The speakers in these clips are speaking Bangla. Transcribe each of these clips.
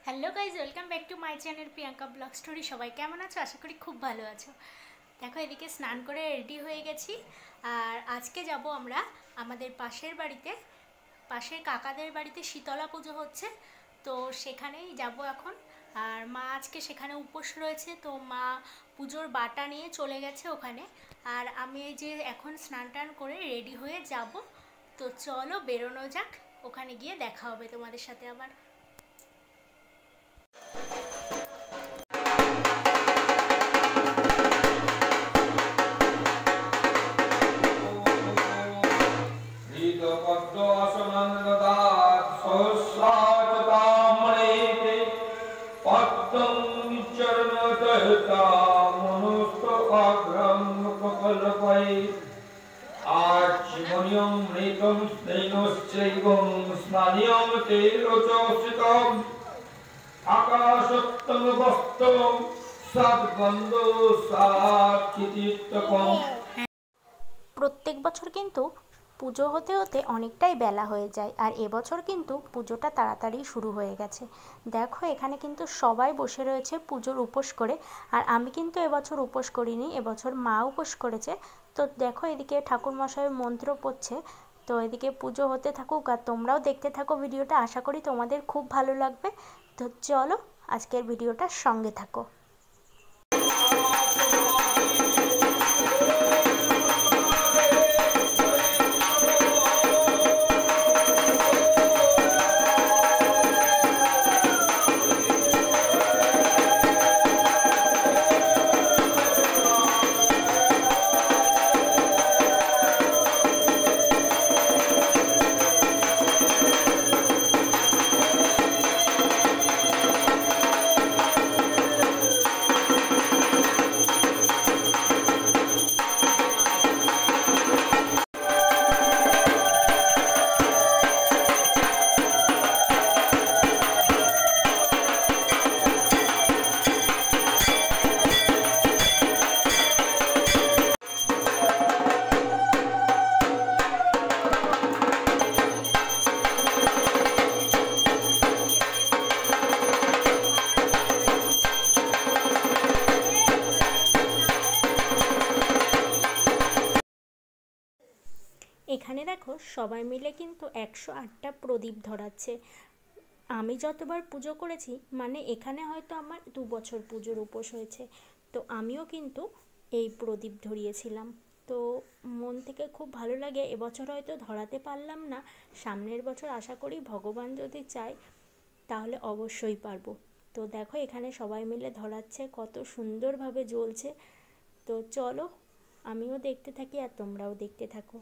Hello guys, welcome back to my channel Priyanka blog story. সবাই কেমন আছো? আশা করি খুব ভালো আছো। দেখো, এদিকে স্নান করে রেডি হয়ে গেছি। আর আজকে যাব আমরা আমাদের পাশের কাকাদের বাড়িতে শীতলা পুজো হচ্ছে, তো সেখানেই যাব এখন। আর মা আজকে সেখানে উপোস রয়েছে, তো মা পুজোর বাটা নিয়ে চলে গেছে ওখানে। আর আমি এই যে এখন স্নান টান করে রেডি হয়ে যাব। তো চলো বেরোনো যাক, ওখানে গিয়ে দেখা হবে তোমাদের সাথে আবার। প্রত্যেক বছর কিন্তু পুজো হতে হতে অনেকটাই বেলা হয়ে যায়, আর এবছর কিন্তু পুজোটা তাড়াতাড়ি শুরু হয়ে গেছে। দেখো, এখানে কিন্তু সবাই বসে রয়েছে পুজোর উপোস করে। আর আমি কিন্তু এবছর উপোস করিনি, এবছর মা উপোস করেছে। তো দেখো, এদিকে ঠাকুরমশাইয়ের মন্ত্র পড়ছে। তো এদিকে পুজো হতে থাকুক আর তোমরাও দেখতে থাকো ভিডিওটা। আশা করি তোমাদের খুব ভালো লাগবে। তো চলো আজকের ভিডিওটার সঙ্গে থাকো। এখানে দেখো, সবাই মিলে কিন্তু 108টা প্রদীপ ধরাচ্ছে। আমি যতবার পুজো করেছি, মানে এখানে হয়তো আমার 2 বছর পুজোর উপোস হয়েছে, তো আমিও কিন্তু এই প্রদীপ ধরিয়েছিলাম। তো মন থেকে খুব ভালো লাগে। এবছর হয়তো ধরাতে পারলাম না, সামনের বছর আশা করি ভগবান যদি চায় তাহলে অবশ্যই পারবো। তো দেখো, এখানে সবাই মিলে ধরাচ্ছে, কত সুন্দরভাবে জ্বলছে। তো চলো আমিও দেখতে থাকি আর তোমরাও দেখতে থাকো।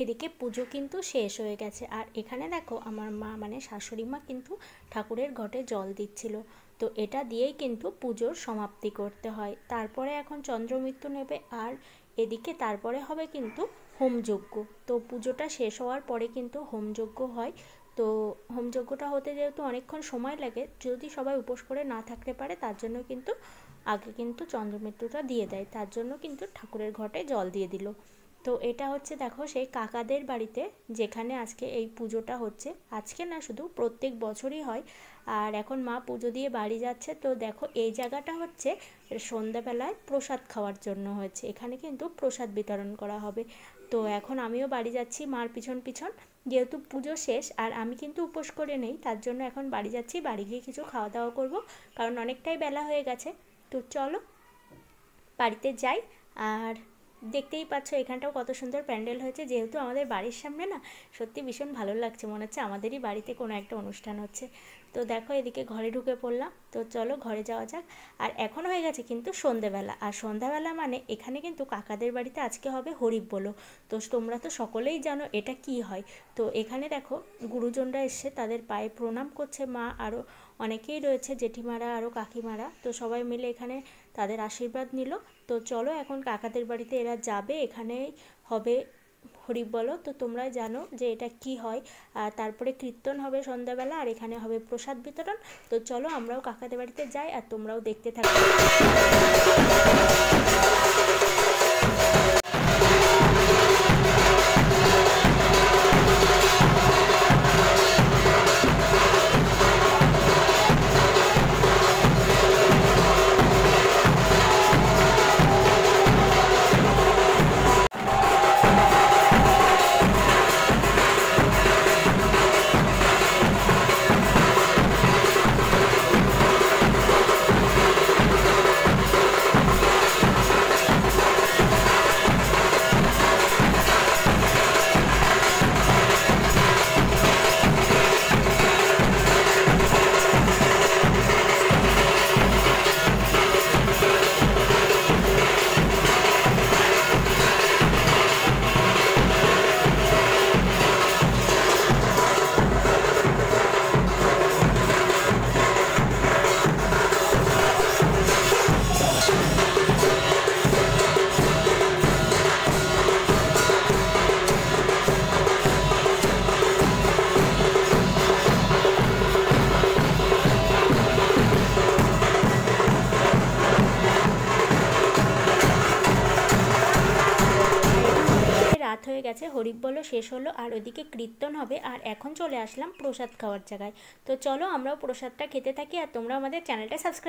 এদিকে পুজো কিন্তু শেষ হয়ে গেছে, আর এখানে দেখো আমার মা মানে শাশুড়ি মা কিন্তু ঠাকুরের ঘটে জল দিচ্ছিল। তো এটা দিয়েই কিন্তু পুজোর সমাপ্তি করতে হয়। তারপরে এখন চন্দ্রমৃত্যু নেবে, আর এদিকে তারপরে হবে কিন্তু হোমযজ্ঞ। তো পুজোটা শেষ হওয়ার পরে কিন্তু হোমযজ্ঞ হয়। তো হোমযজ্ঞটা হতে যেহেতু অনেকক্ষণ সময় লাগে, যদি সবাই উপোস করে না থাকতে পারে তার জন্য কিন্তু আগে কিন্তু চন্দ্রমৃত্যুটা দিয়ে দেয়, তার জন্য কিন্তু ঠাকুরের ঘটে জল দিয়ে দিল। তো এটা হচ্ছে দেখো সেই কাকাদের বাড়িতে, যেখানে আজকে এই পুজোটা হচ্ছে। আজকে না, শুধু প্রত্যেক বছরই হয়। আর এখন মা পুজো দিয়ে বাড়ি যাচ্ছে। তো দেখো, এই জায়গাটা হচ্ছে সন্ধ্যাবেলায় প্রসাদ খাওয়ার জন্য হয়েছে। এখানে কিন্তু প্রসাদ বিতরণ করা হবে। তো এখন আমিও বাড়ি যাচ্ছি মার পিছন পিছন, যেহেতু পুজো শেষ আর আমি কিন্তু উপোস করে নেই, তার জন্য এখন বাড়ি যাচ্ছি। বাড়ি গিয়ে কিছু খাওয়া দাওয়া করব, কারণ অনেকটাই বেলা হয়ে গেছে। তো চলো বাড়িতে যাই। আর দেখতেই পাচ্ছ এখানটাও কত সুন্দর প্যান্ডেল হয়েছে, যেহেতু আমাদের বাড়ির সামনে না, সত্যি ভীষণ ভালো লাগছে, মনে হচ্ছে আমাদেরই বাড়িতে কোনো একটা অনুষ্ঠান হচ্ছে। তো দেখো, এদিকে ঘরে ঢুকে পড়লাম। তো চলো ঘরে যাওয়া যাক। আর এখন হয়ে গেছে কিন্তু সন্ধেবেলা, আর সন্ধ্যাবেলা মানে এখানে কিন্তু কাকাদের বাড়িতে আজকে হবে হরিব বলো। তো তোমরা তো সকলেই জানো এটা কি হয়। তো এখানে দেখো, গুরুজনরা এসে তাদের পায়ে প্রণাম করছে। মা আরও অনেকেই রয়েছে, জেঠিমারা আরও কাকিমারা, তো সবাই মিলে এখানে তাদের আশীর্বাদ নিল। তো চলো এখন কাকাদের বাড়িতে এরা যাবে, এখানেই হবে হরিবল। তো তোমরা জানো যে এটা কি হয়। আর তারপরে কীর্তন হবে সন্ধ্যাবেলা, আর এখানে হবে প্রসাদ বিতরণ। তো চলো আমরাও কাকাদের বাড়িতে যাই আর তোমরাও দেখতে থাকো। রাত হয়ে গেছে, হরিবলও শেষ হলো আর ওইদিকে কীর্তন হবে। আর এখন চলে আসলাম প্রসাদ খাওয়ার জায়গায়। তো চলো আমরাও প্রসাদটা খেতে থাকি আর তোমরা আমাদের চ্যানেলটা সাবস্ক্রাইব